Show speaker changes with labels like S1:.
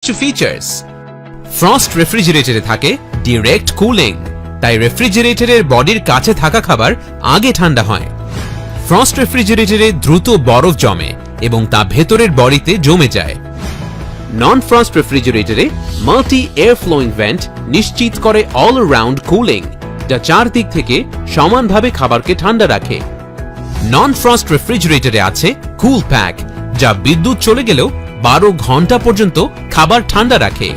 S1: কিছু features. Frost রেফ্রিজারেটরে থাকে direct cooling, তাই রেফ্রিজারেটরের বডির কাছে থাকা খাবার আগে ঠান্ডা হয়। ফ্রস্ট রেফ্রিজারেটরে দ্রুত বরফ জমে এবং তা ভেতরের বডিতে জমে যায়। নন ফ্রস্ট রেফ্রিজারেটরে মাল্টি এয়ার ফ্লোয়িং ভেন্ট নিশ্চিত করে অল অ্যারাউন্ড কুলিং, যা চারদিক থেকে সমানভাবে খাবারকে ঠান্ডা রাখে। নন ফ্রস্ট রেফ্রিজারেটরে আছে কুল প্যাক, যা বিদ্যুৎ চলে গেলেও 12 ঘন্টা পর্যন্ত খাবার ঠান্ডা রাখে।